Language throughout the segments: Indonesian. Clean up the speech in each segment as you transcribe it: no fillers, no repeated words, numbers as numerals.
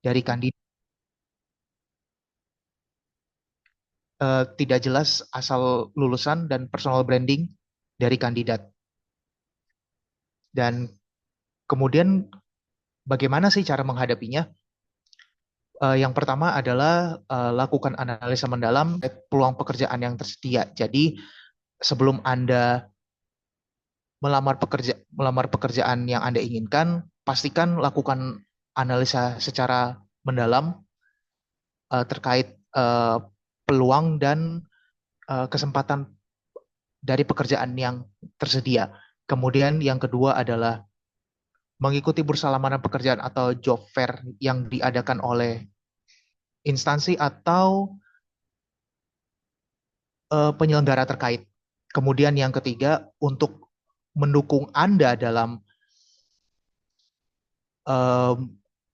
dari kandidat, tidak jelas asal lulusan dan personal branding dari kandidat. Dan kemudian bagaimana sih cara menghadapinya? Yang pertama adalah lakukan analisa mendalam peluang pekerjaan yang tersedia. Jadi sebelum Anda melamar pekerjaan yang Anda inginkan, pastikan lakukan analisa secara mendalam terkait peluang dan kesempatan dari pekerjaan yang tersedia. Kemudian yang kedua adalah mengikuti bursa lamaran pekerjaan atau job fair yang diadakan oleh instansi atau penyelenggara terkait. Kemudian yang ketiga, untuk mendukung Anda dalam eh,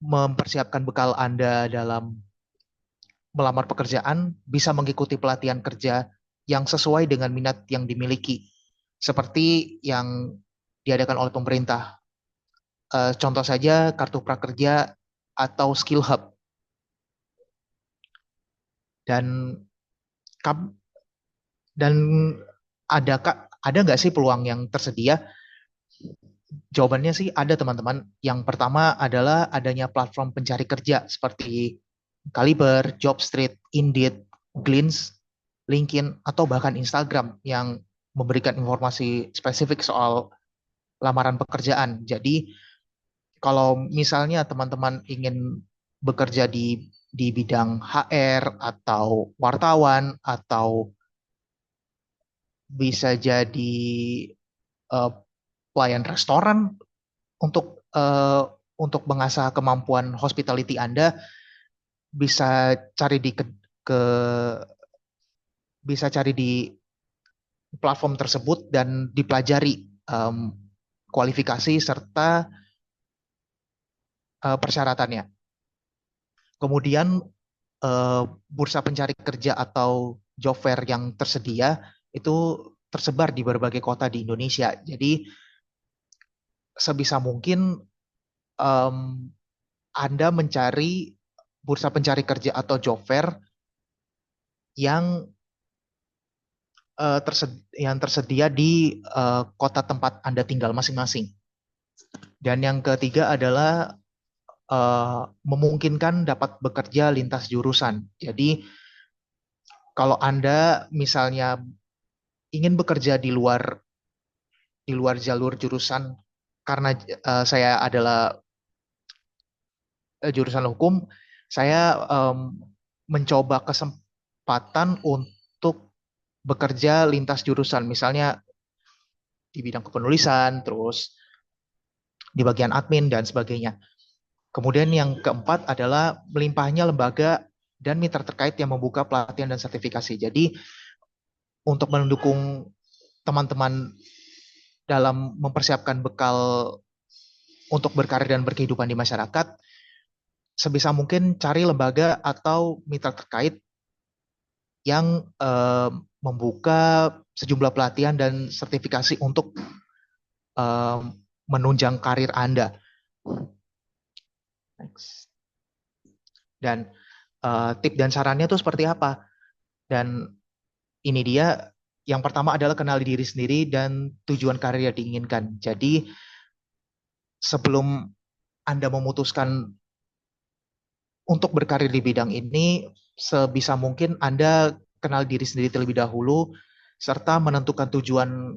mempersiapkan bekal Anda dalam melamar pekerjaan, bisa mengikuti pelatihan kerja yang sesuai dengan minat yang dimiliki, seperti yang diadakan oleh pemerintah. Contoh saja Kartu Prakerja atau Skill Hub. Dan dan ada nggak sih peluang yang tersedia? Jawabannya sih ada teman-teman. Yang pertama adalah adanya platform pencari kerja seperti Kaliber, Jobstreet, Indeed, Glints, LinkedIn, atau bahkan Instagram yang memberikan informasi spesifik soal lamaran pekerjaan. Jadi kalau misalnya teman-teman ingin bekerja di bidang HR atau wartawan atau bisa jadi eh, pelayan restoran untuk mengasah kemampuan hospitality Anda, bisa cari ke bisa cari di platform tersebut dan dipelajari kualifikasi serta persyaratannya. Kemudian bursa pencari kerja atau job fair yang tersedia itu tersebar di berbagai kota di Indonesia. Jadi sebisa mungkin em, Anda mencari bursa pencari kerja atau job fair yang yang tersedia di kota tempat Anda tinggal masing-masing. Dan yang ketiga adalah memungkinkan dapat bekerja lintas jurusan. Jadi kalau Anda misalnya ingin bekerja di luar jalur jurusan, karena saya adalah jurusan hukum, saya mencoba kesempatan untuk bekerja lintas jurusan, misalnya di bidang kepenulisan, terus di bagian admin dan sebagainya. Kemudian yang keempat adalah melimpahnya lembaga dan mitra terkait yang membuka pelatihan dan sertifikasi. Jadi untuk mendukung teman-teman dalam mempersiapkan bekal untuk berkarir dan berkehidupan di masyarakat, sebisa mungkin cari lembaga atau mitra terkait yang membuka sejumlah pelatihan dan sertifikasi untuk eh, menunjang karir Anda. Next. Dan tip dan sarannya itu seperti apa? Dan ini dia, yang pertama adalah kenali diri sendiri dan tujuan karir yang diinginkan. Jadi sebelum Anda memutuskan untuk berkarir di bidang ini, sebisa mungkin Anda kenal diri sendiri terlebih dahulu, serta menentukan tujuan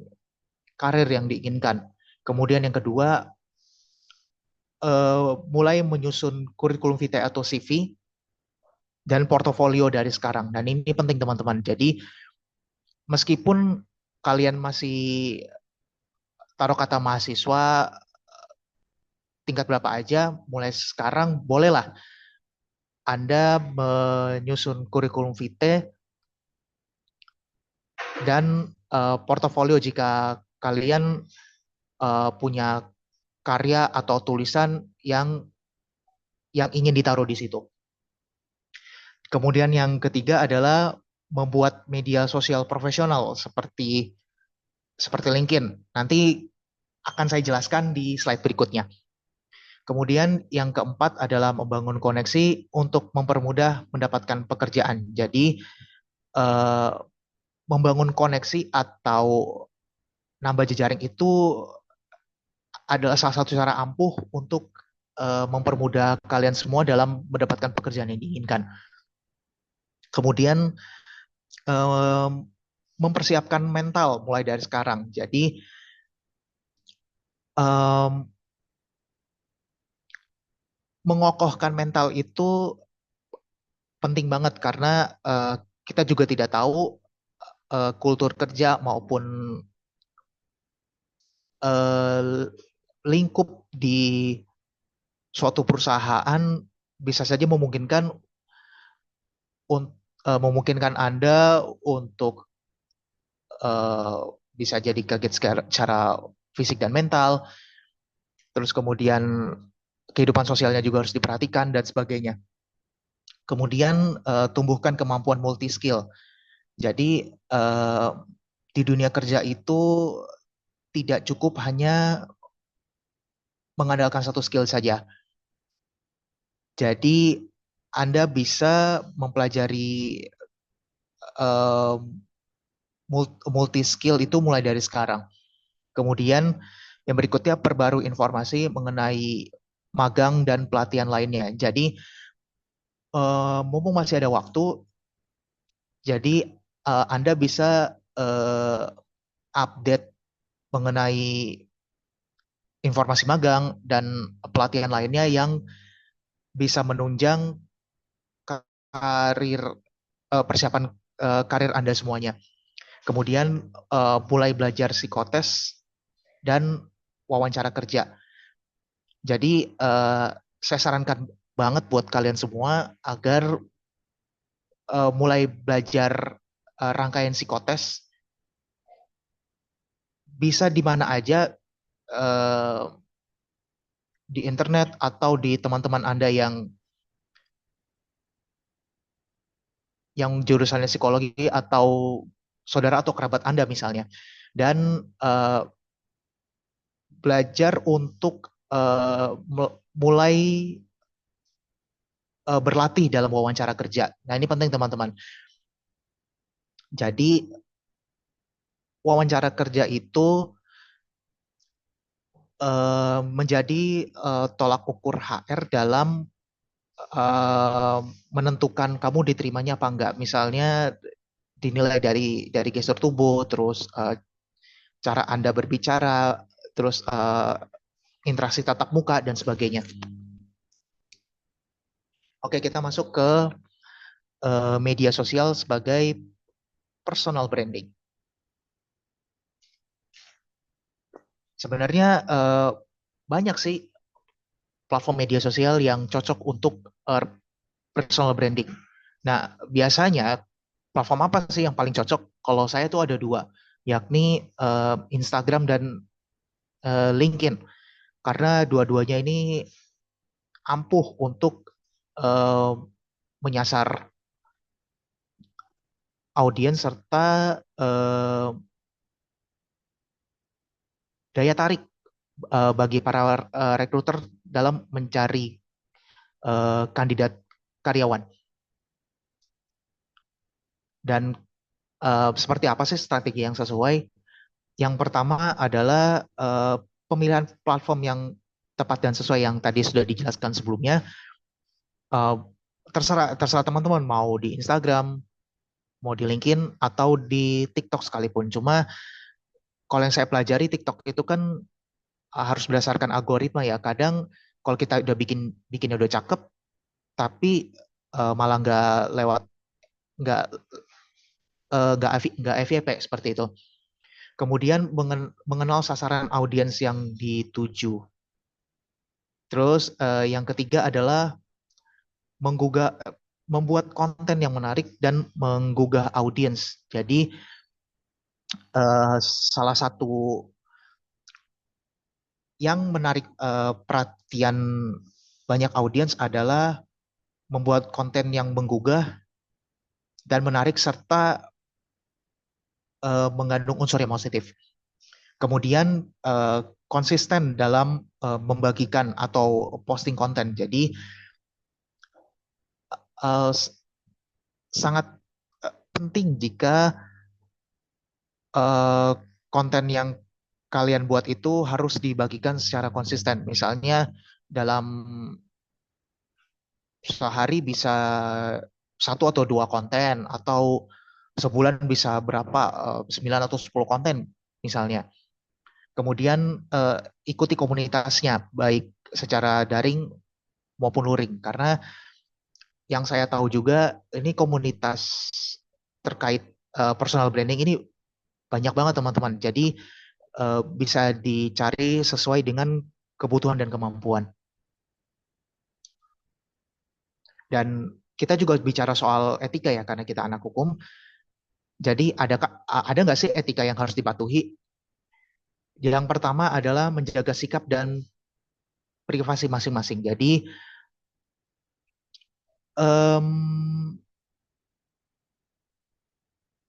karir yang diinginkan. Kemudian yang kedua, mulai menyusun kurikulum vitae atau CV dan portofolio dari sekarang. Dan ini penting teman-teman. Jadi meskipun kalian masih taruh kata mahasiswa tingkat berapa aja, mulai sekarang bolehlah Anda menyusun kurikulum vitae dan portofolio jika kalian punya karya atau tulisan yang ingin ditaruh di situ. Kemudian yang ketiga adalah membuat media sosial profesional seperti LinkedIn. Nanti akan saya jelaskan di slide berikutnya. Kemudian yang keempat adalah membangun koneksi untuk mempermudah mendapatkan pekerjaan. Jadi eh, membangun koneksi atau nambah jejaring itu adalah salah satu cara ampuh untuk mempermudah kalian semua dalam mendapatkan pekerjaan yang diinginkan. Kemudian em, mempersiapkan mental mulai dari sekarang. Jadi em, mengokohkan mental itu penting banget karena kita juga tidak tahu kultur kerja maupun eh, lingkup di suatu perusahaan bisa saja memungkinkan Anda untuk eh, bisa jadi kaget secara fisik dan mental, terus kemudian kehidupan sosialnya juga harus diperhatikan dan sebagainya. Kemudian tumbuhkan kemampuan multi skill. Jadi di dunia kerja itu tidak cukup hanya mengandalkan satu skill saja. Jadi Anda bisa mempelajari eh, multi skill itu mulai dari sekarang. Kemudian yang berikutnya perbarui informasi mengenai magang dan pelatihan lainnya. Jadi mumpung masih ada waktu, jadi Anda bisa update mengenai informasi magang dan pelatihan lainnya yang bisa menunjang karir persiapan karir Anda semuanya. Kemudian mulai belajar psikotes dan wawancara kerja. Jadi saya sarankan banget buat kalian semua agar mulai belajar rangkaian psikotes bisa di mana aja eh, di internet atau di teman-teman Anda yang jurusannya psikologi atau saudara atau kerabat Anda misalnya. Dan belajar untuk mulai berlatih dalam wawancara kerja. Nah, ini penting teman-teman. Jadi wawancara kerja itu menjadi tolak ukur HR dalam eh, menentukan kamu diterimanya apa enggak. Misalnya dinilai dari gestur tubuh, terus cara Anda berbicara, terus interaksi tatap muka dan sebagainya. Oke, kita masuk ke media sosial sebagai personal branding. Sebenarnya banyak sih platform media sosial yang cocok untuk personal branding. Nah, biasanya platform apa sih yang paling cocok? Kalau saya tuh ada dua, yakni Instagram dan LinkedIn. Karena dua-duanya ini ampuh untuk eh, menyasar audiens serta eh, daya tarik bagi para rekruter dalam mencari kandidat karyawan. Dan seperti apa sih strategi yang sesuai? Yang pertama adalah pemilihan platform yang tepat dan sesuai yang tadi sudah dijelaskan sebelumnya. Eh, terserah teman-teman mau di Instagram, mau di LinkedIn atau di TikTok sekalipun. Cuma kalau yang saya pelajari TikTok itu kan harus berdasarkan algoritma ya. Kadang kalau kita udah bikinnya udah cakep, tapi malah nggak nggak FYP seperti itu. Kemudian mengenal sasaran audiens yang dituju. Terus yang ketiga adalah menggugah membuat konten yang menarik dan menggugah audiens. Jadi salah satu yang menarik perhatian banyak audiens adalah membuat konten yang menggugah dan menarik serta mengandung unsur yang positif. Kemudian konsisten dalam membagikan atau posting konten. Jadi eh, sangat penting jika eh, konten yang kalian buat itu harus dibagikan secara konsisten. Misalnya dalam sehari bisa satu atau dua konten, atau sebulan bisa berapa, 9 atau 10 konten misalnya. Kemudian ikuti komunitasnya, baik secara daring maupun luring. Karena yang saya tahu juga, ini komunitas terkait personal branding ini banyak banget teman-teman. Jadi bisa dicari sesuai dengan kebutuhan dan kemampuan. Dan kita juga bicara soal etika ya, karena kita anak hukum. Jadi ada nggak sih etika yang harus dipatuhi? Yang pertama adalah menjaga sikap dan privasi masing-masing. Jadi em,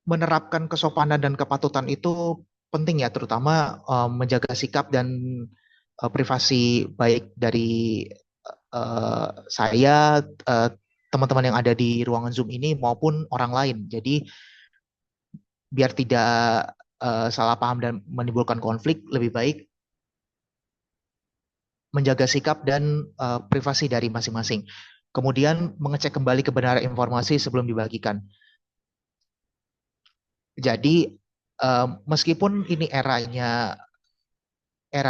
menerapkan kesopanan dan kepatutan itu penting ya, terutama menjaga sikap dan privasi baik dari saya, teman-teman yang ada di ruangan Zoom ini maupun orang lain. Jadi biar tidak salah paham dan menimbulkan konflik, lebih baik menjaga sikap dan privasi dari masing-masing. Kemudian mengecek kembali kebenaran informasi sebelum dibagikan. Jadi meskipun ini era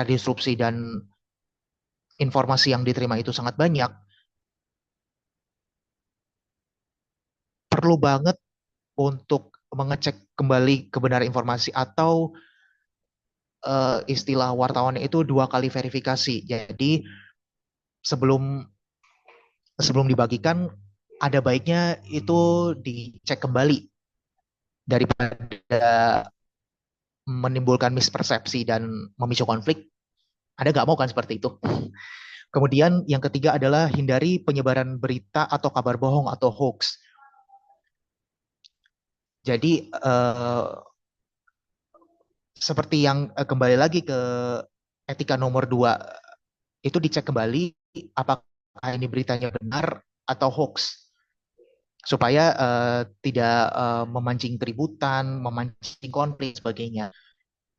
disrupsi dan informasi yang diterima itu sangat banyak, perlu banget untuk mengecek kembali kebenaran informasi, atau istilah wartawan itu dua kali verifikasi. Jadi sebelum sebelum dibagikan, ada baiknya itu dicek kembali daripada menimbulkan mispersepsi dan memicu konflik. Ada nggak mau kan seperti itu? Kemudian yang ketiga adalah hindari penyebaran berita atau kabar bohong atau hoax. Jadi seperti yang kembali lagi ke etika nomor 2, itu dicek kembali apakah ini beritanya benar atau hoax, supaya tidak memancing keributan, memancing konflik sebagainya.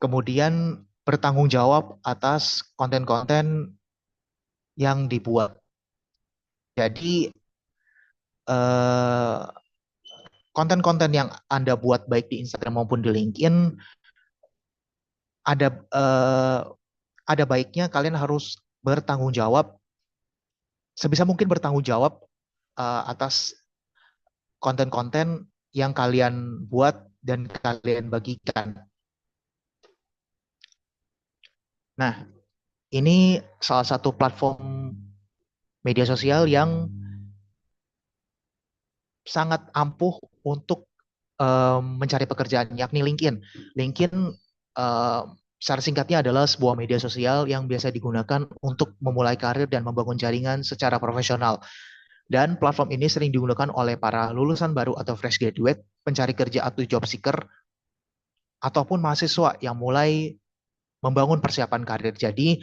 Kemudian bertanggung jawab atas konten-konten yang dibuat. Jadi eh, konten-konten yang Anda buat baik di Instagram maupun di LinkedIn, ada ada baiknya kalian harus bertanggung jawab, sebisa mungkin bertanggung jawab atas konten-konten yang kalian buat dan kalian bagikan. Nah, ini salah satu platform media sosial yang sangat ampuh untuk mencari pekerjaan, yakni LinkedIn. LinkedIn eh, secara singkatnya adalah sebuah media sosial yang biasa digunakan untuk memulai karir dan membangun jaringan secara profesional. Dan platform ini sering digunakan oleh para lulusan baru atau fresh graduate, pencari kerja atau job seeker, ataupun mahasiswa yang mulai membangun persiapan karir. Jadi,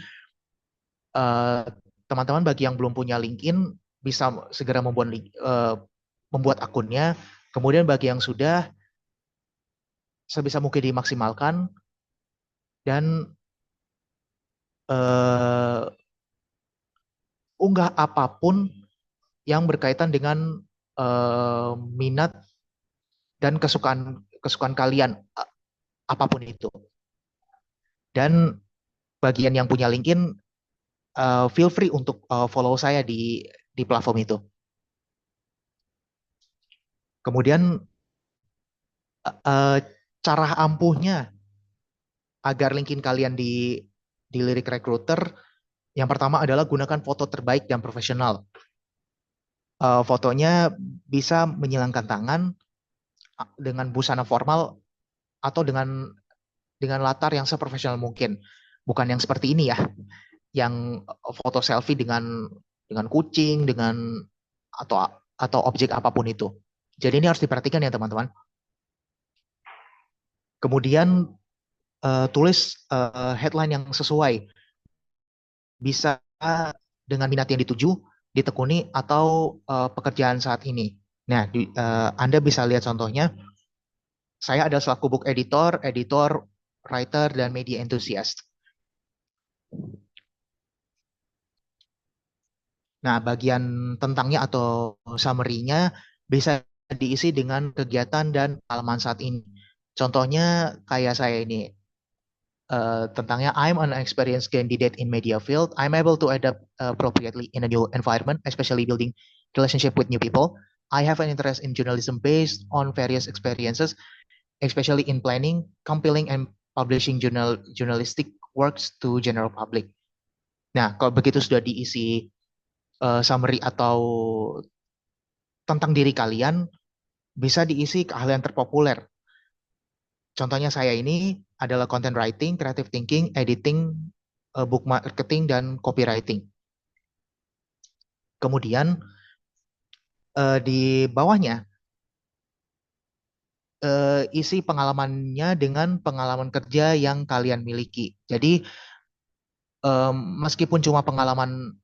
eh, teman-teman bagi yang belum punya LinkedIn bisa segera membuat akunnya. Kemudian bagi yang sudah, sebisa mungkin dimaksimalkan, dan eh, unggah apapun yang berkaitan dengan minat dan kesukaan kesukaan kalian, apapun itu. Dan bagian yang punya LinkedIn, feel free untuk follow saya di platform itu. Kemudian eh, cara ampuhnya agar LinkedIn kalian dilirik recruiter, yang pertama adalah gunakan foto terbaik dan profesional. Fotonya bisa menyilangkan tangan dengan busana formal, atau dengan latar yang seprofesional mungkin. Bukan yang seperti ini ya, yang foto selfie dengan kucing, atau atau objek apapun itu. Jadi ini harus diperhatikan ya teman-teman. Kemudian tulis headline yang sesuai. bisa dengan minat yang dituju, ditekuni, atau pekerjaan saat ini. Nah, Anda bisa lihat contohnya, saya adalah selaku book editor, editor, writer, dan media enthusiast. Nah, bagian tentangnya atau summary-nya bisa diisi dengan kegiatan dan pengalaman saat ini. Contohnya kayak saya ini, tentangnya I'm an experienced candidate in media field. I'm able to adapt appropriately in a new environment, especially building relationship with new people. I have an interest in journalism based on various experiences, especially in planning, compiling, and publishing journalistic works to general public. Nah, kalau begitu sudah diisi summary atau tentang diri kalian, bisa diisi keahlian terpopuler. Contohnya saya ini adalah content writing, creative thinking, editing, book marketing, dan copywriting. Kemudian di bawahnya isi pengalamannya dengan pengalaman kerja yang kalian miliki. Jadi meskipun cuma pengalaman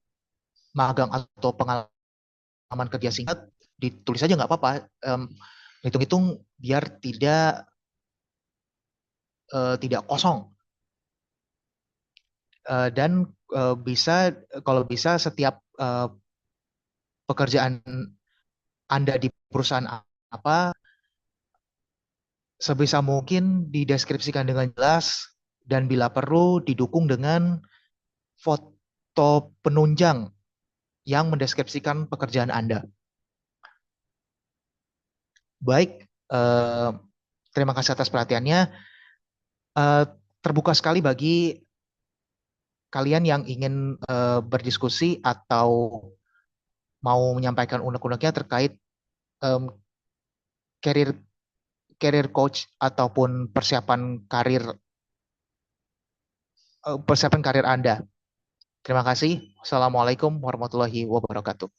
magang atau pengalaman kerja singkat, ditulis aja nggak apa-apa. Hitung-hitung biar tidak kosong. Dan bisa kalau bisa setiap pekerjaan Anda di perusahaan apa sebisa mungkin dideskripsikan dengan jelas dan bila perlu didukung dengan foto penunjang yang mendeskripsikan pekerjaan Anda. Baik, terima kasih atas perhatiannya. Eh, Terbuka sekali bagi kalian yang ingin berdiskusi atau mau menyampaikan unek-uneknya terkait em, career career coach ataupun persiapan karir Anda. Terima kasih. Assalamualaikum warahmatullahi wabarakatuh.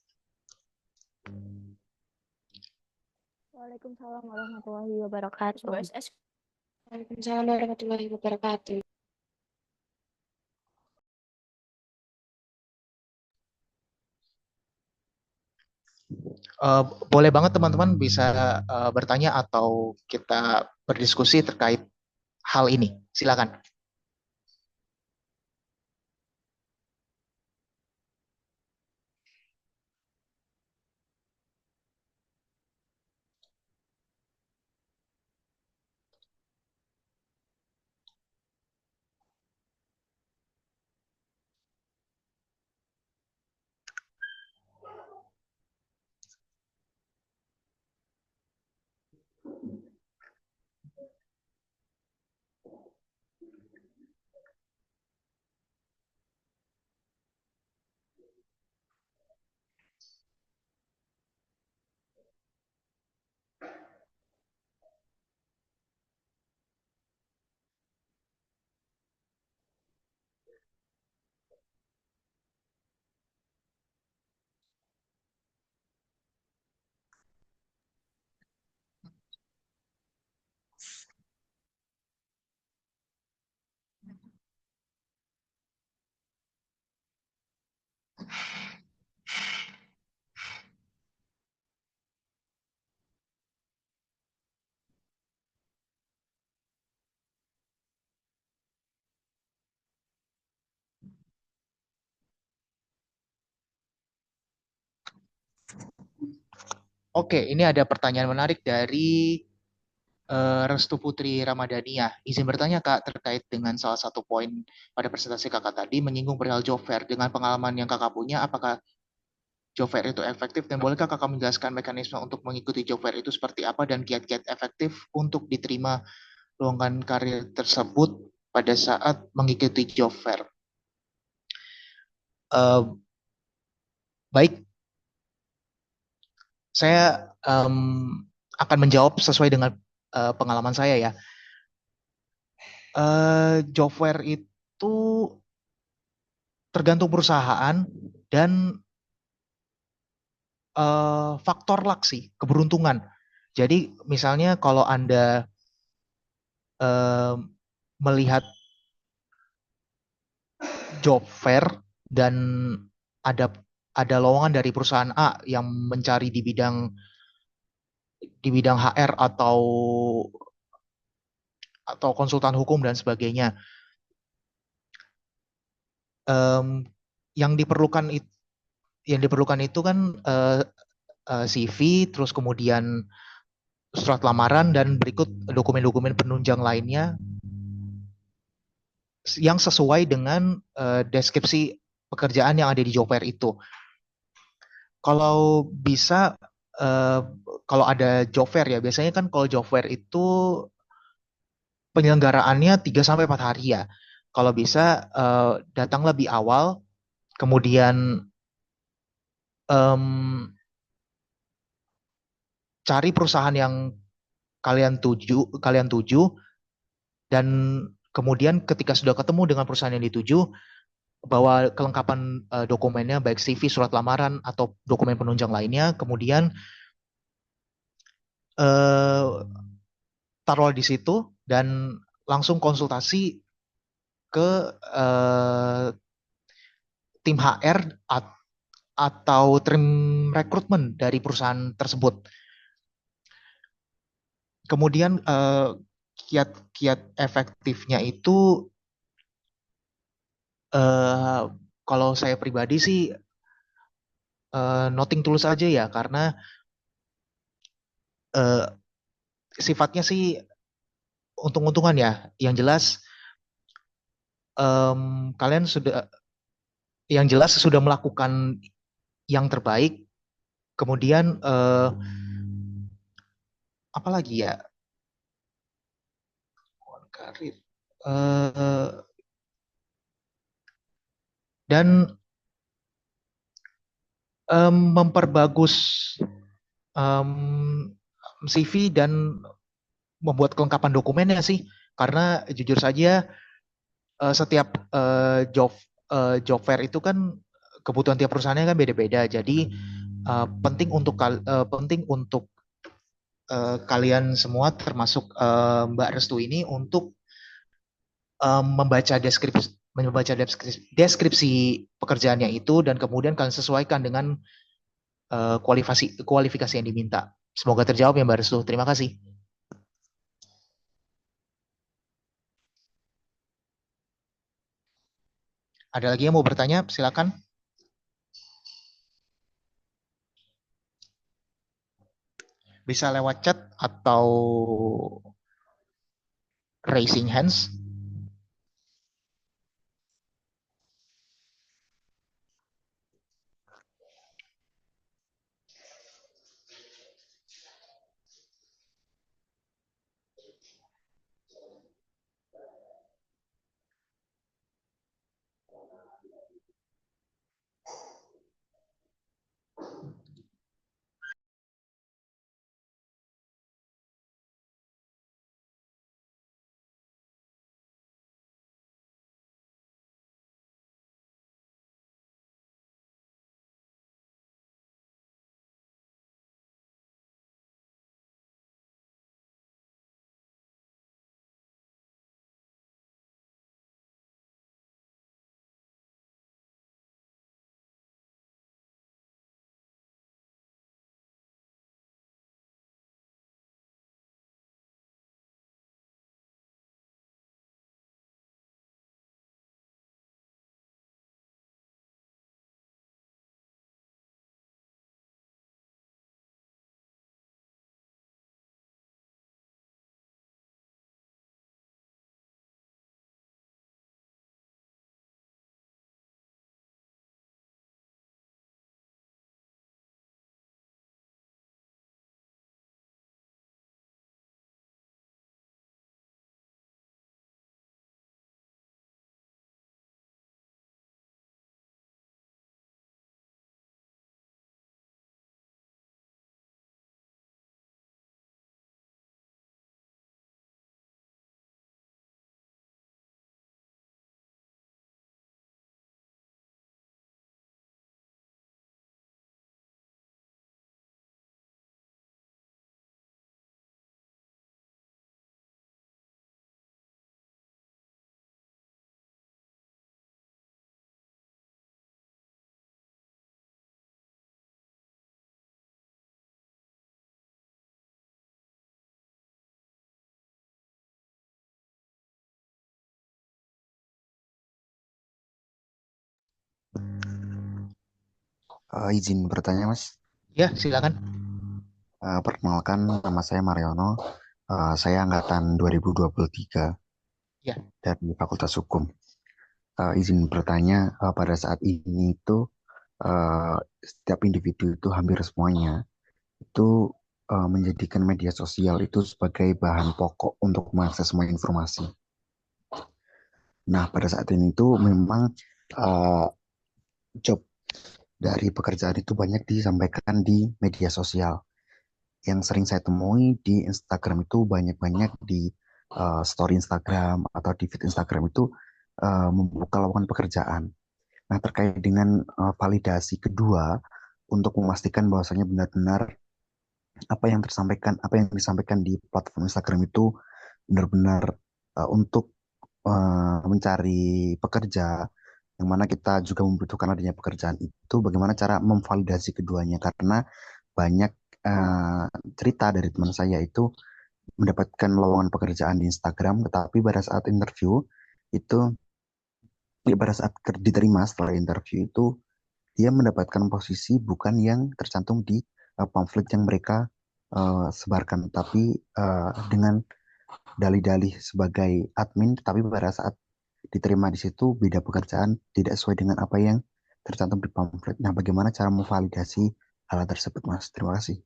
Waalaikumsalam warahmatullahi wabarakatuh. Waalaikumsalam warahmatullahi wabarakatuh. Eh, Boleh banget teman-teman bisa bertanya atau kita berdiskusi terkait hal ini. Silakan. Oke, ini ada pertanyaan menarik dari Restu Putri Ramadhania. Izin bertanya Kak, terkait dengan salah satu poin pada presentasi Kakak tadi, menyinggung perihal job fair. Dengan pengalaman yang Kakak punya, apakah job fair itu efektif? Dan bolehkah Kakak menjelaskan mekanisme untuk mengikuti job fair itu seperti apa dan kiat-kiat efektif untuk diterima lowongan karir tersebut pada saat mengikuti job fair? Eh, Baik, saya akan menjawab sesuai dengan pengalaman saya ya. Job fair itu tergantung perusahaan dan faktor luck sih, keberuntungan. Jadi misalnya kalau Anda eh, melihat job fair dan ada ada lowongan dari perusahaan A yang mencari di bidang HR atau konsultan hukum dan sebagainya. Em, yang diperlukan itu kan CV, terus kemudian surat lamaran dan berikut dokumen-dokumen penunjang lainnya yang sesuai dengan deskripsi pekerjaan yang ada di job fair itu. Kalau bisa, eh, kalau ada job fair ya, biasanya kan kalau job fair itu penyelenggaraannya 3 sampai 4 hari ya. Kalau bisa datang lebih awal, kemudian em, cari perusahaan yang kalian tuju, dan kemudian ketika sudah ketemu dengan perusahaan yang dituju, bawa kelengkapan dokumennya, baik CV, surat lamaran, atau dokumen penunjang lainnya, kemudian eh, taruh di situ dan langsung konsultasi ke tim HR atau tim rekrutmen dari perusahaan tersebut. Kemudian kiat-kiat efektifnya itu, eh, kalau saya pribadi sih nothing tulus aja ya, karena eh, sifatnya sih untung-untungan ya. Yang jelas kalian sudah yang jelas sudah melakukan yang terbaik. Kemudian apalagi ya, karir. Dan memperbagus em, CV dan membuat kelengkapan dokumennya sih, karena jujur saja setiap job fair itu kan kebutuhan tiap perusahaannya kan beda-beda. Jadi penting untuk kalian semua, termasuk Mbak Restu ini, untuk membaca deskripsi pekerjaannya itu, dan kemudian kalian sesuaikan dengan kualifikasi yang diminta. Semoga terjawab ya Mbak Restu. Terima kasih. Ada lagi yang mau bertanya? Silakan. Bisa lewat chat atau raising hands. Izin bertanya, Mas. Ya, silakan. Perkenalkan, nama saya Mariono. Saya angkatan 2023 Ya. dari Fakultas Hukum. Izin bertanya, pada saat ini itu eh, setiap individu itu hampir semuanya itu menjadikan media sosial itu sebagai bahan pokok untuk mengakses semua informasi. Nah, pada saat ini itu memang eh, job dari pekerjaan itu banyak disampaikan di media sosial. Yang sering saya temui di Instagram itu banyak-banyak di story Instagram atau di feed Instagram itu membuka lowongan pekerjaan. Nah, terkait dengan validasi kedua untuk memastikan bahwasanya benar-benar apa yang disampaikan di platform Instagram itu benar-benar untuk mencari pekerja, yang mana kita juga membutuhkan adanya pekerjaan itu, bagaimana cara memvalidasi keduanya? Karena banyak eh, cerita dari teman saya itu mendapatkan lowongan pekerjaan di Instagram, tetapi pada saat interview itu, pada saat diterima setelah interview itu, dia mendapatkan posisi bukan yang tercantum di pamflet yang mereka sebarkan, tapi dengan dalih-dalih sebagai admin, tapi pada saat diterima di situ beda pekerjaan, tidak sesuai dengan apa yang tercantum di pamflet. Nah, bagaimana cara memvalidasi hal tersebut, Mas? Terima kasih.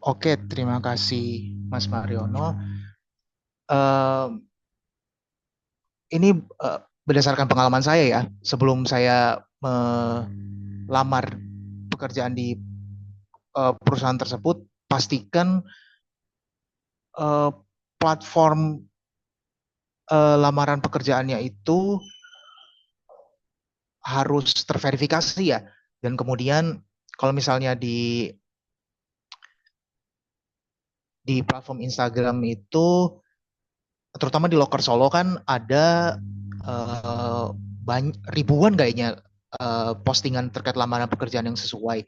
Oke, terima kasih Mas Mariono. Eh, ini berdasarkan pengalaman saya ya, sebelum saya melamar pekerjaan di perusahaan tersebut, pastikan eh, platform lamaran pekerjaannya itu harus terverifikasi ya. Dan kemudian kalau misalnya di platform Instagram itu, terutama di Loker Solo kan ada ribuan kayaknya postingan terkait lamaran pekerjaan yang sesuai.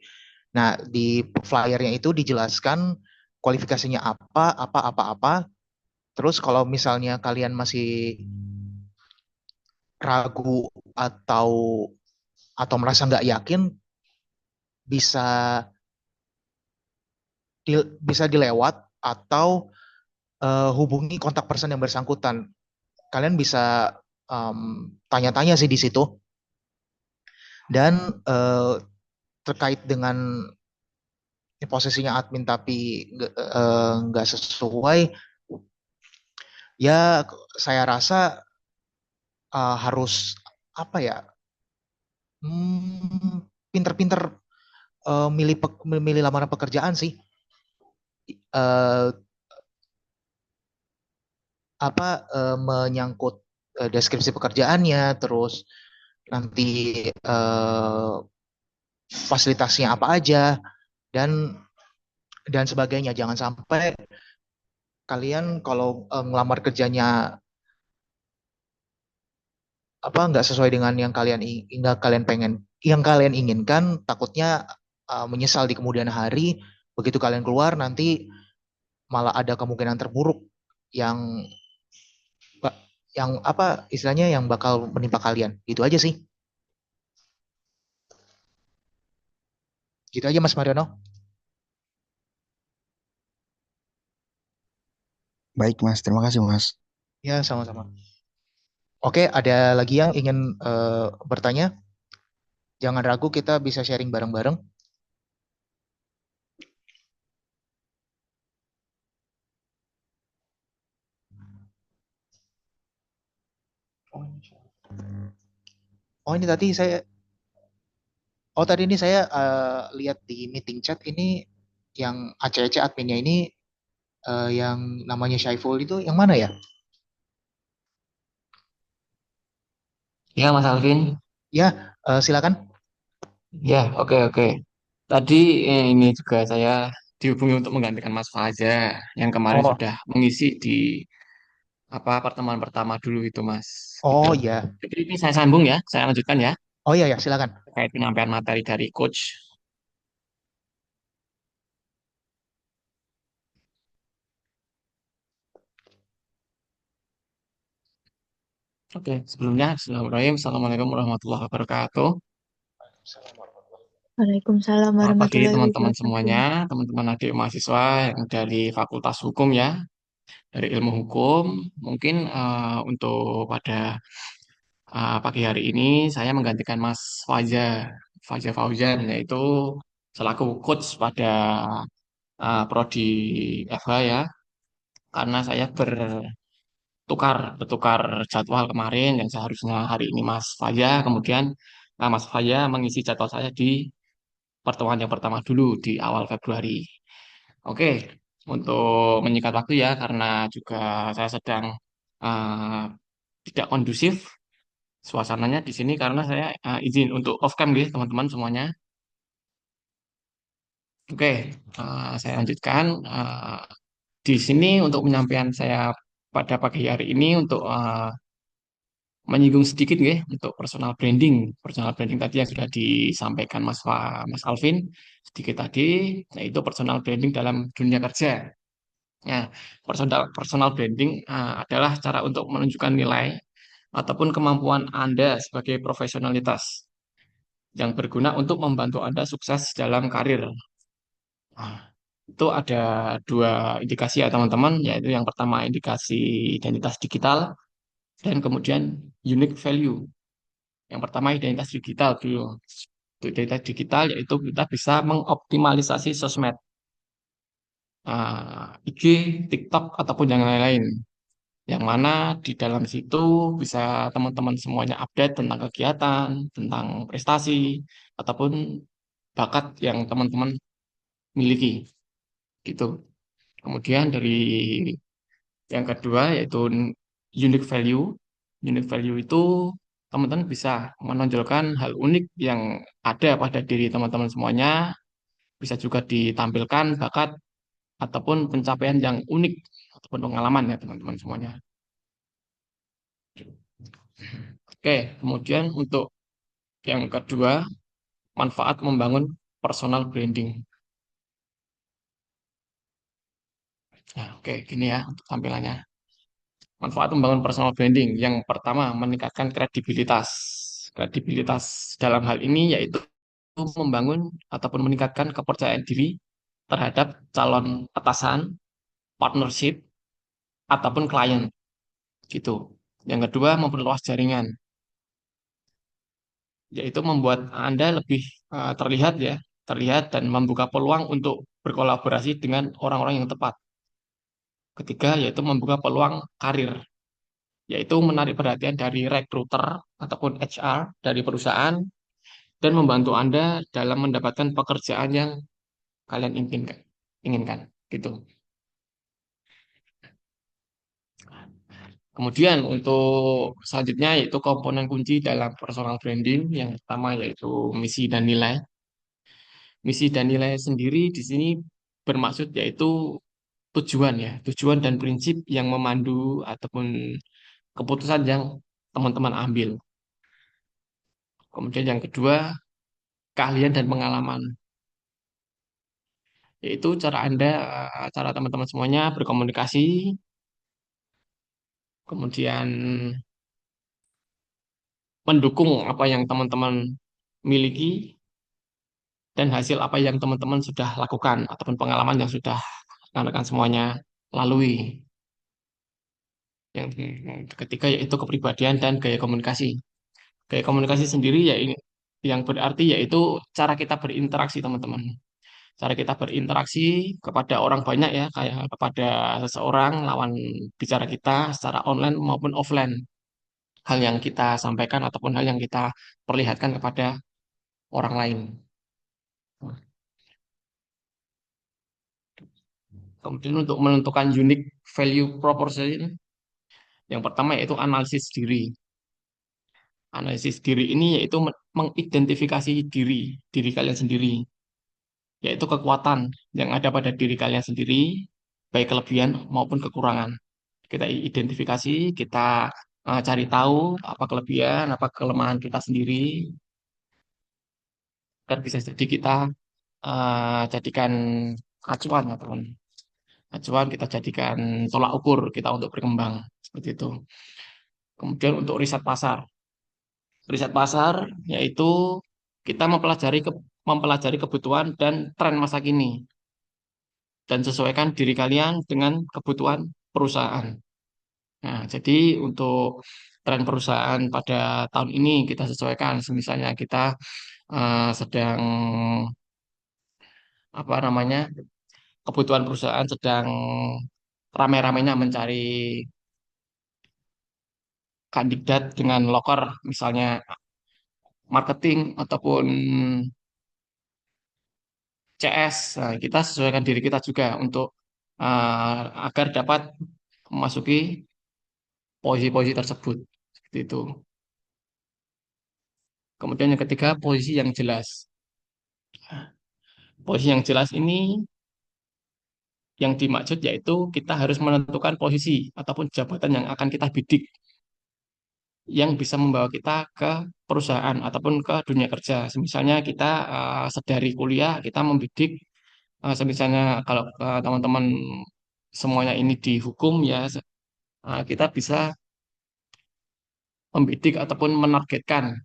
Nah, di flyernya itu dijelaskan kualifikasinya apa. Terus kalau misalnya kalian masih ragu atau merasa nggak yakin, bisa bisa dilewat atau hubungi kontak person yang bersangkutan. Kalian bisa tanya-tanya sih di situ. Dan terkait dengan posisinya admin tapi nggak sesuai, ya saya rasa harus apa ya, pinter-pinter milih lamaran pekerjaan sih. Eh, Menyangkut deskripsi pekerjaannya, terus nanti eh, fasilitasnya apa aja, dan sebagainya. Jangan sampai kalian kalau ngelamar kerjanya nggak sesuai dengan yang nggak kalian pengen, yang kalian inginkan, takutnya menyesal di kemudian hari. Begitu kalian keluar nanti malah ada kemungkinan terburuk yang istilahnya yang bakal menimpa kalian. Gitu aja sih. Gitu aja Mas Mariano. Baik, Mas. Terima kasih, Mas. Ya, sama-sama. Oke, ada lagi yang ingin bertanya? Jangan ragu, kita bisa sharing bareng-bareng. Oh, ini tadi saya tadi ini saya lihat di meeting chat ini yang ACC adminnya ini, yang namanya Syaiful itu yang mana ya? Ya, Mas Alvin. Ya, silakan. Ya, oke, oke. Tadi ini juga saya dihubungi untuk menggantikan Mas Faza yang kemarin Oh, sudah mengisi di apa pertemuan pertama dulu itu, Mas. Gitu. oh ya. Jadi ini saya sambung ya, saya lanjutkan ya Oh ya ya, silakan. terkait penyampaian materi dari coach. Oke, sebelumnya, Bismillahirrahmanirrahim. Assalamualaikum warahmatullahi wabarakatuh. Waalaikumsalam Selamat pagi warahmatullahi teman-teman wabarakatuh. semuanya, teman-teman adik mahasiswa yang dari Fakultas Hukum ya, dari Ilmu Hukum. Mungkin untuk pada pagi hari ini saya menggantikan Mas Fajar Fauzan, yaitu selaku coach pada Prodi FH ya, karena saya bertukar jadwal kemarin yang seharusnya hari ini Mas Fajar, kemudian Mas Fajar mengisi jadwal saya di pertemuan yang pertama dulu di awal Februari. Oke, untuk menyingkat waktu ya, karena juga saya sedang uh, tidak kondusif suasananya di sini karena saya izin untuk off cam gitu teman-teman semuanya. Oke, saya lanjutkan. Di sini untuk penyampaian saya pada pagi hari ini untuk menyinggung sedikit nggih untuk personal branding. Personal branding tadi yang sudah disampaikan Mas Alvin sedikit tadi, yaitu personal branding dalam dunia kerja. Ya, personal branding adalah cara untuk menunjukkan nilai ataupun kemampuan Anda sebagai profesionalitas yang berguna untuk membantu Anda sukses dalam karir. Nah, itu ada dua indikasi ya teman-teman, yaitu yang pertama indikasi identitas digital dan kemudian unique value. Yang pertama identitas digital dulu. Untuk identitas digital yaitu kita bisa mengoptimalisasi sosmed, IG, TikTok ataupun yang lain-lain. Yang mana di dalam situ bisa teman-teman semuanya update tentang kegiatan, tentang prestasi, ataupun bakat yang teman-teman miliki, gitu. Kemudian dari yang kedua yaitu unique value. Unique value itu teman-teman bisa menonjolkan hal unik yang ada pada diri teman-teman semuanya, bisa juga ditampilkan bakat ataupun pencapaian yang unik ataupun pengalaman ya teman-teman semuanya. Oke, kemudian untuk yang kedua, manfaat membangun personal branding. Nah, oke, gini ya untuk tampilannya. Manfaat membangun personal branding. Yang pertama, meningkatkan kredibilitas. Kredibilitas dalam hal ini yaitu membangun ataupun meningkatkan kepercayaan diri terhadap calon atasan, partnership, ataupun klien. Gitu. Yang kedua, memperluas jaringan. Yaitu membuat Anda lebih terlihat ya, terlihat dan membuka peluang untuk berkolaborasi dengan orang-orang yang tepat. Ketiga, yaitu membuka peluang karir, yaitu menarik perhatian dari recruiter ataupun HR dari perusahaan dan membantu Anda dalam mendapatkan pekerjaan yang kalian inginkan, gitu. Kemudian untuk selanjutnya yaitu komponen kunci dalam personal branding yang pertama yaitu misi dan nilai. Misi dan nilai sendiri di sini bermaksud yaitu tujuan ya, tujuan dan prinsip yang memandu ataupun keputusan yang teman-teman ambil. Kemudian yang kedua, keahlian dan pengalaman, yaitu cara Anda, cara teman-teman semuanya berkomunikasi, kemudian mendukung apa yang teman-teman miliki dan hasil apa yang teman-teman sudah lakukan ataupun pengalaman yang sudah rekan-rekan semuanya lalui. Yang ketiga yaitu kepribadian dan gaya komunikasi. Gaya komunikasi sendiri ya ini yang berarti yaitu cara kita berinteraksi teman-teman. Cara kita berinteraksi kepada orang banyak ya, kayak kepada seseorang lawan bicara kita secara online maupun offline. Hal yang kita sampaikan ataupun hal yang kita perlihatkan kepada orang lain. Kemudian untuk menentukan unique value proposition, yang pertama yaitu analisis diri. Analisis diri ini yaitu mengidentifikasi diri kalian sendiri, yaitu kekuatan yang ada pada diri kalian sendiri, baik kelebihan maupun kekurangan. Kita identifikasi, kita cari tahu apa kelebihan, apa kelemahan kita sendiri, dan bisa jadi kita jadikan acuan, ya, teman. Acuan kita jadikan tolak ukur kita untuk berkembang seperti itu. Kemudian untuk riset pasar yaitu kita mempelajari kebutuhan dan tren masa kini dan sesuaikan diri kalian dengan kebutuhan perusahaan. Nah, jadi untuk tren perusahaan pada tahun ini kita sesuaikan. Misalnya kita sedang apa namanya, kebutuhan perusahaan sedang rame-ramenya mencari kandidat dengan loker, misalnya marketing ataupun CS. Nah, kita sesuaikan diri kita juga untuk agar dapat memasuki posisi-posisi tersebut. Seperti itu. Kemudian yang ketiga, posisi yang jelas. Posisi yang jelas ini yang dimaksud yaitu kita harus menentukan posisi ataupun jabatan yang akan kita bidik yang bisa membawa kita ke perusahaan ataupun ke dunia kerja. Misalnya kita sedari kuliah kita membidik, misalnya kalau teman-teman semuanya ini di hukum ya, kita bisa membidik ataupun menargetkan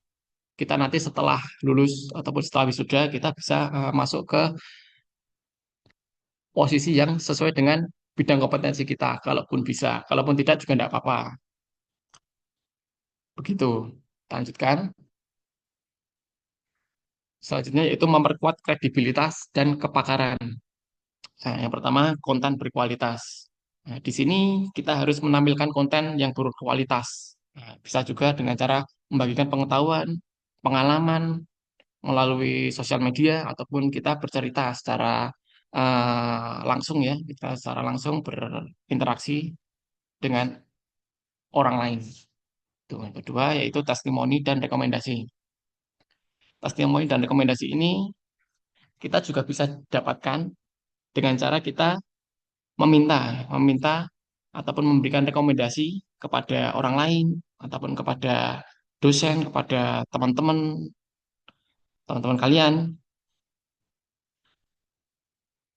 kita nanti setelah lulus ataupun setelah wisuda kita bisa masuk ke posisi yang sesuai dengan bidang kompetensi kita, kalaupun bisa, kalaupun tidak juga tidak apa-apa. Begitu. Lanjutkan. Selanjutnya yaitu memperkuat kredibilitas dan kepakaran. Nah, yang pertama, konten berkualitas. Nah, di sini kita harus menampilkan konten yang berkualitas. Nah, bisa juga dengan cara membagikan pengetahuan, pengalaman melalui sosial media, ataupun kita bercerita secara langsung ya, kita secara langsung berinteraksi dengan orang lain. Itu. Yang kedua yaitu testimoni dan rekomendasi. Testimoni dan rekomendasi ini kita juga bisa dapatkan dengan cara kita meminta ataupun memberikan rekomendasi kepada orang lain ataupun kepada dosen, kepada teman-teman kalian,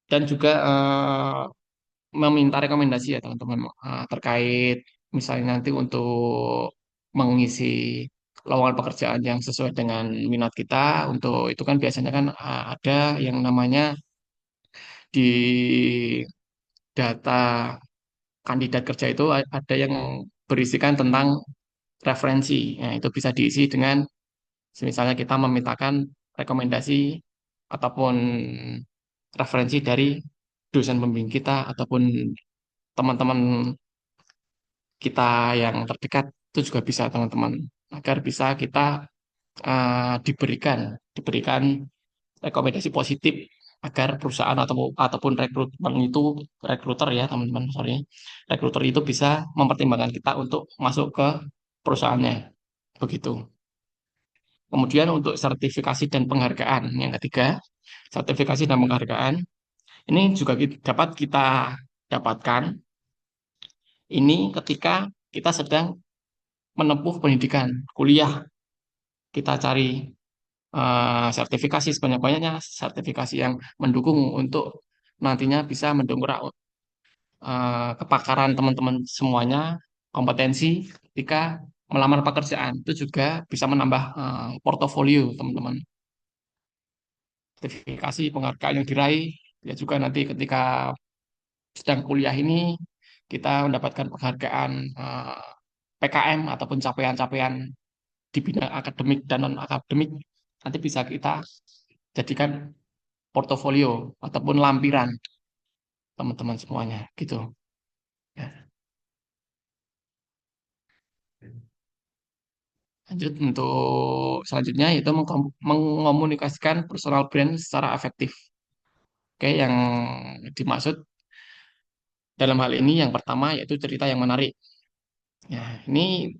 dan juga meminta rekomendasi ya teman-teman, terkait misalnya nanti untuk mengisi lowongan pekerjaan yang sesuai dengan minat kita. Untuk itu kan biasanya kan ada yang namanya di data kandidat kerja itu ada yang berisikan tentang referensi. Nah, itu bisa diisi dengan misalnya kita memintakan rekomendasi ataupun referensi dari dosen pembimbing kita ataupun teman-teman kita yang terdekat, itu juga bisa teman-teman, agar bisa kita diberikan rekomendasi positif agar perusahaan ataupun rekrutmen itu rekruter ya teman-teman, sorry, rekruter itu bisa mempertimbangkan kita untuk masuk ke perusahaannya. Begitu. Kemudian untuk sertifikasi dan penghargaan yang ketiga, sertifikasi dan penghargaan ini juga dapat kita dapatkan ini ketika kita sedang menempuh pendidikan kuliah. Kita cari sertifikasi sebanyak-banyaknya, sertifikasi yang mendukung untuk nantinya bisa mendongkrak kepakaran teman-teman semuanya, kompetensi ketika melamar pekerjaan. Itu juga bisa menambah portofolio teman-teman. Sertifikasi penghargaan yang diraih, ya juga nanti ketika sedang kuliah ini kita mendapatkan penghargaan PKM ataupun capaian-capaian di bidang akademik dan non akademik, nanti bisa kita jadikan portofolio ataupun lampiran teman-teman semuanya gitu ya. Lanjut untuk selanjutnya yaitu mengomunikasikan personal brand secara efektif. Oke, yang dimaksud dalam hal ini yang pertama yaitu cerita yang menarik. Ya, ini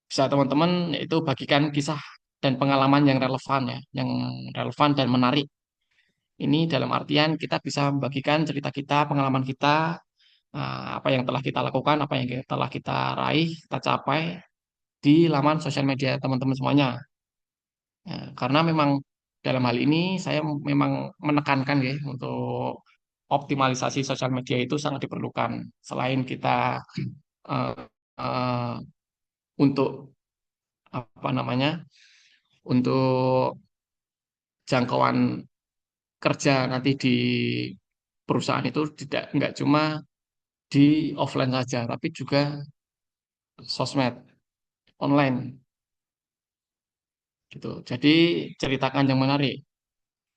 bisa teman-teman yaitu bagikan kisah dan pengalaman yang relevan ya, yang relevan dan menarik. Ini dalam artian kita bisa membagikan cerita kita, pengalaman kita, apa yang telah kita lakukan, apa yang telah kita raih, kita capai di laman sosial media teman-teman semuanya. Ya, karena memang dalam hal ini saya memang menekankan ya untuk optimalisasi sosial media itu sangat diperlukan. Selain kita eh, eh, untuk apa namanya, untuk jangkauan kerja nanti di perusahaan itu tidak nggak cuma di offline saja, tapi juga sosmed online gitu. Jadi ceritakan yang menarik,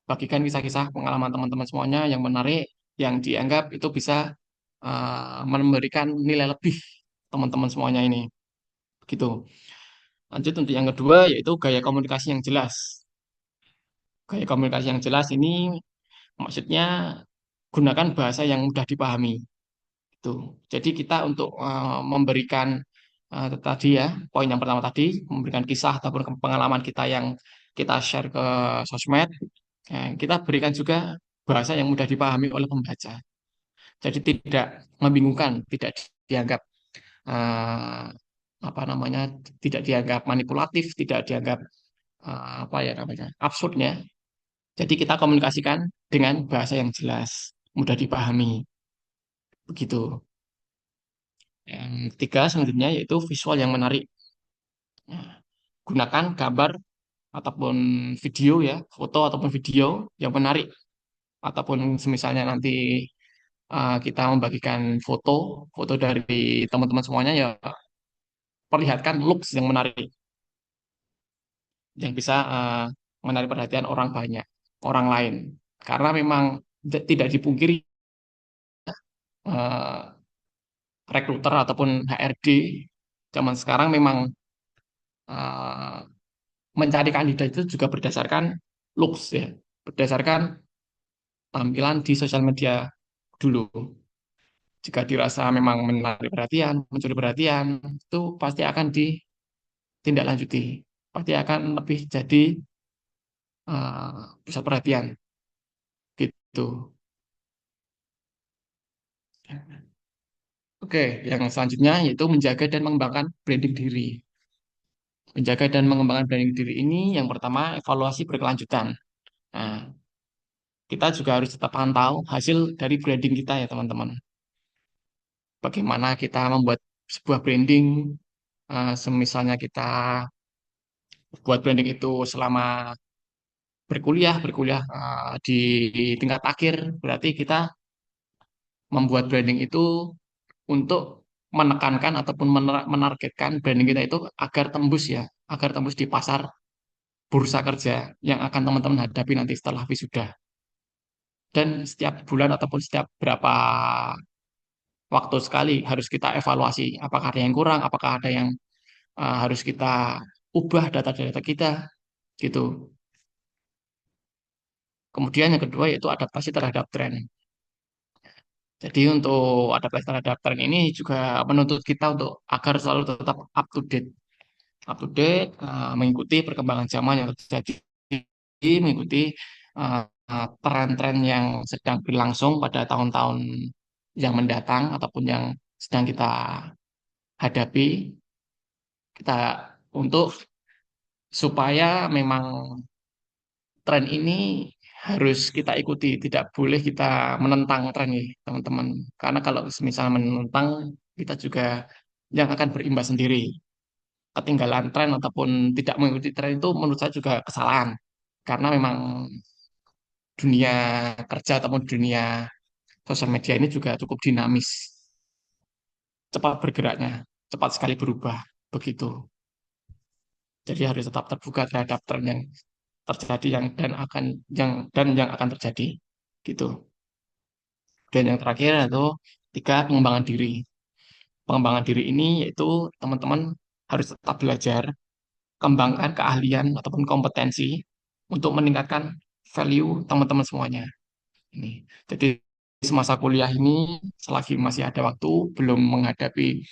bagikan kisah-kisah pengalaman teman-teman semuanya yang menarik, yang dianggap itu bisa memberikan nilai lebih teman-teman semuanya ini gitu. Lanjut untuk yang kedua yaitu gaya komunikasi yang jelas. Gaya komunikasi yang jelas ini maksudnya gunakan bahasa yang mudah dipahami. Gitu. Jadi kita untuk memberikan tadi ya, poin yang pertama tadi, memberikan kisah ataupun pengalaman kita yang kita share ke sosmed, kita berikan juga bahasa yang mudah dipahami oleh pembaca. Jadi tidak membingungkan, tidak dianggap eh, apa namanya, tidak dianggap manipulatif, tidak dianggap apa ya namanya, absurdnya. Jadi kita komunikasikan dengan bahasa yang jelas, mudah dipahami, begitu. Yang ketiga selanjutnya yaitu visual yang menarik. Nah, gunakan gambar ataupun video ya, foto ataupun video yang menarik. Ataupun semisalnya nanti kita membagikan foto, foto dari teman-teman semuanya ya perlihatkan looks yang menarik, yang bisa menarik perhatian orang banyak, orang lain. Karena memang tidak dipungkiri eh, rekruter ataupun HRD zaman sekarang memang eh, mencari kandidat itu juga berdasarkan looks ya, berdasarkan tampilan di sosial media dulu. Jika dirasa memang menarik perhatian, mencuri perhatian, itu pasti akan ditindaklanjuti, pasti akan lebih jadi pusat perhatian gitu. Oke, yang selanjutnya yaitu menjaga dan mengembangkan branding diri. Menjaga dan mengembangkan branding diri ini yang pertama evaluasi berkelanjutan. Nah, kita juga harus tetap pantau hasil dari branding kita ya teman-teman. Bagaimana kita membuat sebuah branding, semisalnya kita buat branding itu selama berkuliah di tingkat akhir, berarti kita membuat branding itu untuk menekankan ataupun menargetkan branding kita itu agar tembus ya, agar tembus di pasar bursa kerja yang akan teman-teman hadapi nanti setelah wisuda. Dan setiap bulan ataupun setiap berapa waktu sekali harus kita evaluasi apakah ada yang kurang, apakah ada yang harus kita ubah data-data kita gitu. Kemudian yang kedua yaitu adaptasi terhadap tren. Jadi untuk adaptasi terhadap tren ini juga menuntut kita untuk agar selalu tetap up to date, mengikuti perkembangan zaman yang terjadi, mengikuti tren-tren yang sedang berlangsung pada tahun-tahun yang mendatang ataupun yang sedang kita hadapi, kita untuk supaya memang tren ini harus kita ikuti, tidak boleh kita menentang tren ini, teman-teman. Karena kalau misalnya menentang, kita juga yang akan berimbas sendiri. Ketinggalan tren ataupun tidak mengikuti tren itu menurut saya juga kesalahan. Karena memang dunia kerja ataupun dunia sosial media ini juga cukup dinamis, cepat bergeraknya, cepat sekali berubah, begitu. Jadi harus tetap terbuka terhadap tren yang terjadi yang akan terjadi, gitu. Dan yang terakhir itu tiga pengembangan diri. Pengembangan diri ini yaitu teman-teman harus tetap belajar, kembangkan keahlian ataupun kompetensi untuk meningkatkan value teman-teman semuanya. Ini. Jadi semasa kuliah ini selagi masih ada waktu belum menghadapi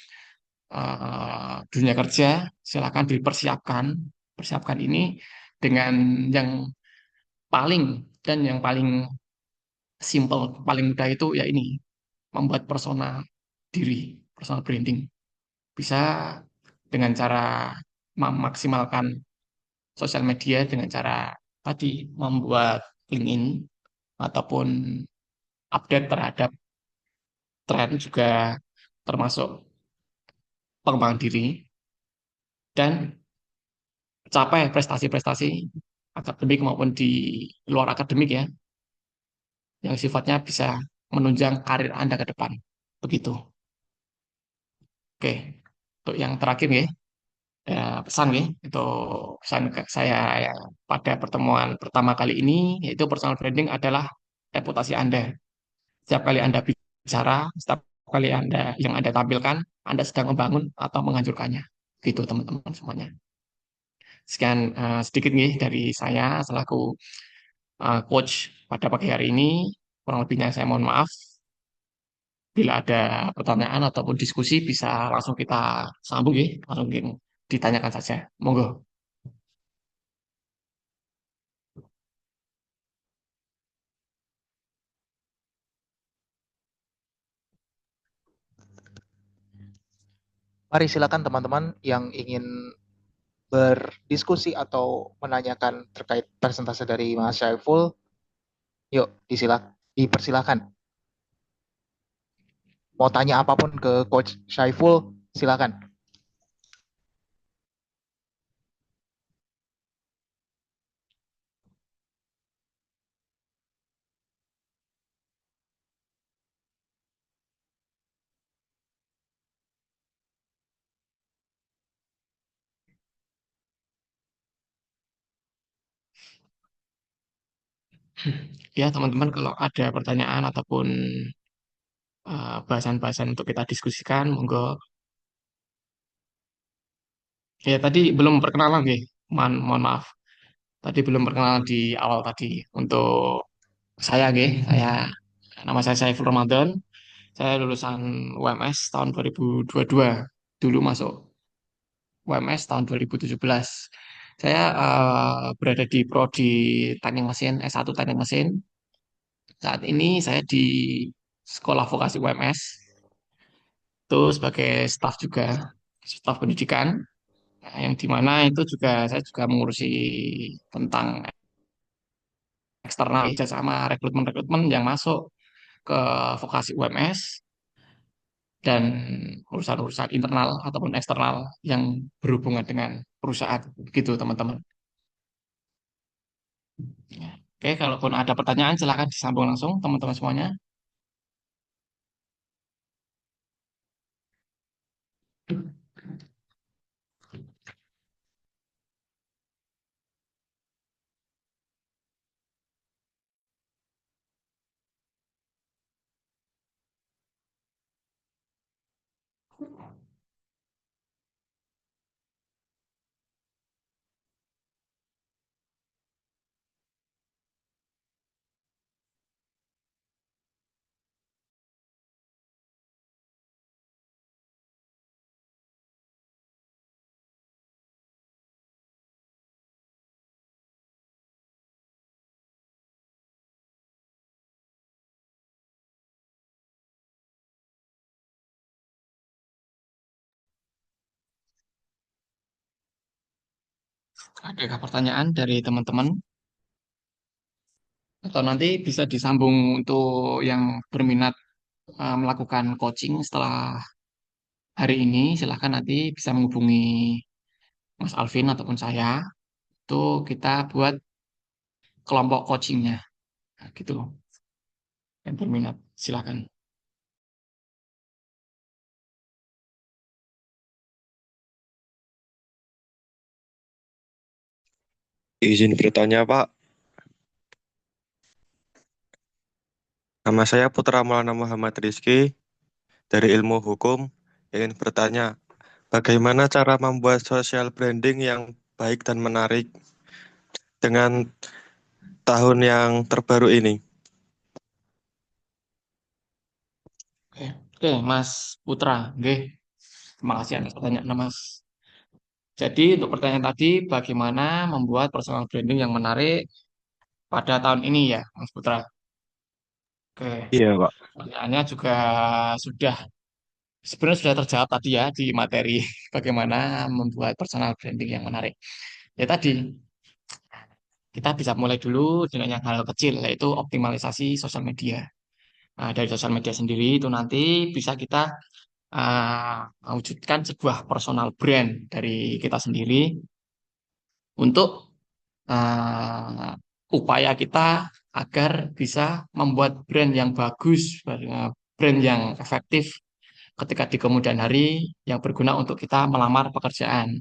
dunia kerja, silakan dipersiapkan, persiapkan ini dengan yang paling dan yang paling simple, paling mudah itu ya ini membuat persona diri, personal branding. Bisa dengan cara memaksimalkan sosial media dengan cara tadi membuat LinkedIn ataupun update terhadap tren juga termasuk pengembangan diri. dan capai prestasi-prestasi akademik maupun di luar akademik ya, yang sifatnya bisa menunjang karir Anda ke depan. Begitu. Oke, untuk yang terakhir ya, pesan ya, itu pesan saya ya, pada pertemuan pertama kali ini, yaitu personal branding adalah reputasi Anda. Setiap kali Anda bicara, setiap kali yang Anda tampilkan, Anda sedang membangun atau menghancurkannya. Gitu teman-teman semuanya. Sekian sedikit nih dari saya selaku coach pada pagi hari ini. Kurang lebihnya saya mohon maaf. Bila ada pertanyaan ataupun diskusi bisa langsung kita sambung ya, langsung ditanyakan saja. Monggo. Mari silakan teman-teman yang ingin berdiskusi atau menanyakan terkait presentasi dari Mas Syaiful. Yuk, dipersilakan. Mau tanya apapun ke Coach Syaiful, silakan. Ya teman-teman kalau ada pertanyaan ataupun bahasan-bahasan untuk kita diskusikan, monggo. Ya tadi belum perkenalan nih, mohon maaf. Tadi belum perkenalan di awal tadi. Untuk saya nih, nama saya Saiful Ramadan. Saya lulusan UMS tahun 2022. Dulu masuk UMS tahun 2017. Saya berada di Prodi Teknik Mesin, S1 Teknik Mesin. Saat ini saya di Sekolah Vokasi UMS, itu sebagai staf juga, staf pendidikan, yang dimana itu juga saya juga mengurusi tentang eksternal sama rekrutmen-rekrutmen yang masuk ke vokasi UMS dan urusan-urusan internal ataupun eksternal yang berhubungan dengan perusahaan gitu teman-teman. Ya. Oke, kalaupun ada pertanyaan silakan disambung langsung teman-teman semuanya. Adakah pertanyaan dari teman-teman? Atau nanti bisa disambung untuk yang berminat melakukan coaching setelah hari ini, silahkan nanti bisa menghubungi Mas Alvin ataupun saya. Itu kita buat kelompok coachingnya. Nah, gitu. Yang berminat, silahkan. Izin bertanya, Pak. Nama saya Putra Maulana Muhammad Rizky dari Ilmu Hukum. Ingin bertanya, bagaimana cara membuat social branding yang baik dan menarik dengan tahun yang terbaru ini? Oke, oke, Mas Putra. Oke, terima kasih atas pertanyaan, Mas. Jadi untuk pertanyaan tadi, bagaimana membuat personal branding yang menarik pada tahun ini ya, Mas Putra? Oke, Iya, Pak. pertanyaannya juga sudah sebenarnya sudah terjawab tadi ya di materi bagaimana membuat personal branding yang menarik. Ya tadi kita bisa mulai dulu dengan yang hal kecil yaitu optimalisasi sosial media. Nah, dari sosial media sendiri itu nanti bisa kita mewujudkan sebuah personal brand dari kita sendiri untuk uh, upaya kita agar bisa membuat brand yang bagus, brand yang efektif ketika di kemudian hari yang berguna untuk kita melamar pekerjaan.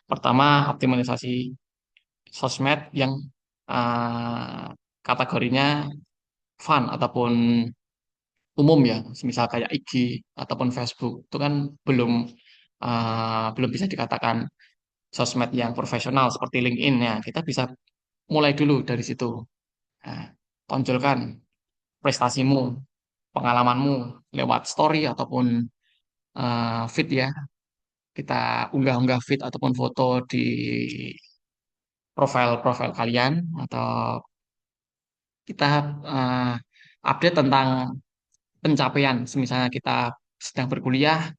Pertama, optimalisasi sosmed yang kategorinya fun ataupun umum ya, misal kayak IG ataupun Facebook itu kan belum belum bisa dikatakan sosmed yang profesional seperti LinkedIn ya. Kita bisa mulai dulu dari situ. Nah, tonjolkan prestasimu, pengalamanmu lewat story ataupun feed ya. Kita unggah-unggah feed ataupun foto di profil-profil kalian atau kita eh, update tentang pencapaian. Misalnya kita sedang berkuliah,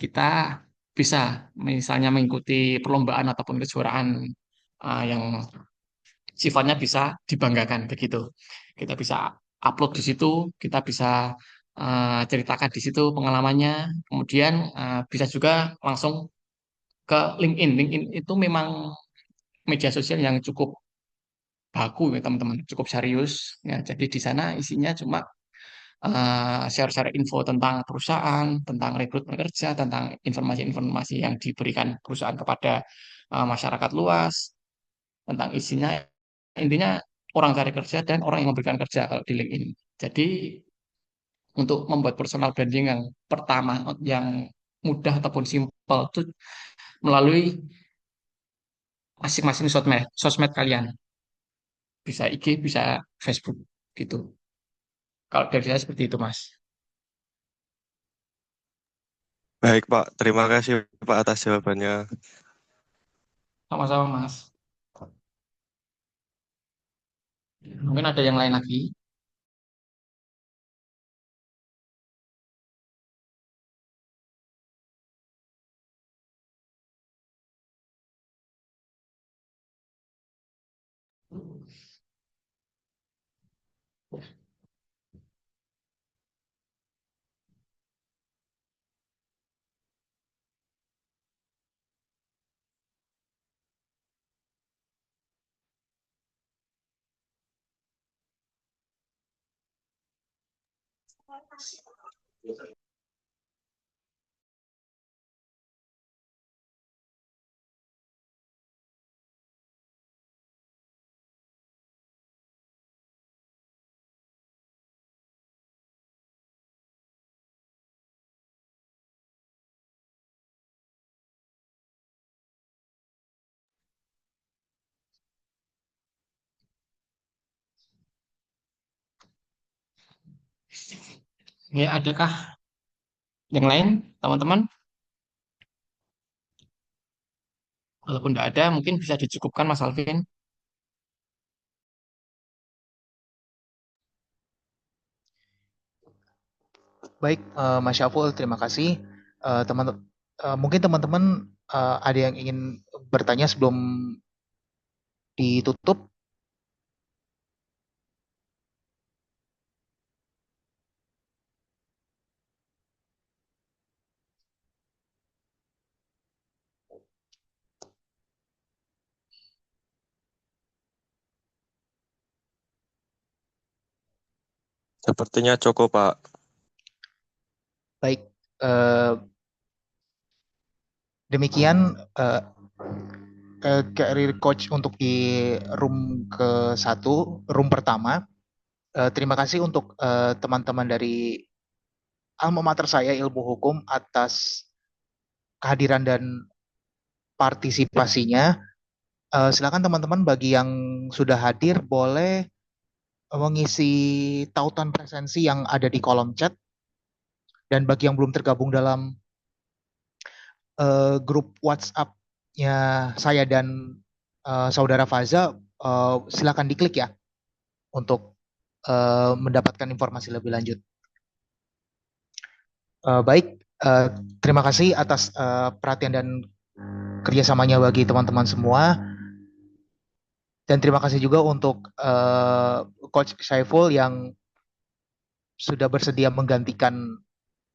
kita bisa misalnya mengikuti perlombaan ataupun kejuaraan yang sifatnya bisa dibanggakan begitu. Kita bisa upload di situ, kita bisa ceritakan di situ pengalamannya. Kemudian bisa juga langsung ke LinkedIn. LinkedIn itu memang media sosial yang cukup baku ya teman-teman, cukup serius. Ya, jadi di sana isinya cuma share-share info tentang perusahaan, tentang rekrutmen kerja, tentang informasi-informasi yang diberikan perusahaan kepada masyarakat luas, tentang isinya. Intinya orang cari kerja dan orang yang memberikan kerja kalau di LinkedIn. Jadi untuk membuat personal branding yang pertama, yang mudah ataupun simpel itu melalui masing-masing sosmed kalian. Bisa IG, bisa Facebook gitu. Kalau dari saya seperti itu, Mas. Baik, Pak. Terima kasih, Pak, atas jawabannya. Sama-sama, Mas. Mungkin ada yang lain lagi. Ya, adakah yang lain, teman-teman? Walaupun tidak ada, mungkin bisa dicukupkan, Mas Alvin. Baik, Mas Syaful, terima kasih. Mungkin teman-teman ada yang ingin bertanya sebelum ditutup. Sepertinya cukup, Pak. Baik, eh, demikian career coach untuk di room ke-1, room pertama. Terima kasih untuk teman-teman dari alma mater saya ilmu hukum atas kehadiran dan partisipasinya. Silakan teman-teman bagi yang sudah hadir boleh mengisi tautan presensi yang ada di kolom chat, dan bagi yang belum tergabung dalam grup WhatsApp-nya saya dan saudara Faza, silakan diklik ya untuk mendapatkan informasi lebih lanjut. Baik, terima kasih atas perhatian dan kerjasamanya bagi teman-teman semua. Dan terima kasih juga untuk Coach Saiful yang sudah bersedia menggantikan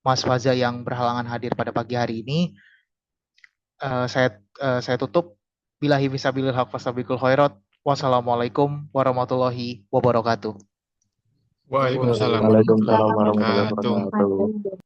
Mas Faza yang berhalangan hadir pada pagi hari ini. Saya tutup. Billahi fisabilil haq fasabiqul khairat. Wassalamualaikum warahmatullahi wabarakatuh. Waalaikumsalam Waalaikumsalam warahmatullahi warahmatullahi wabarakatuh. wabarakatuh.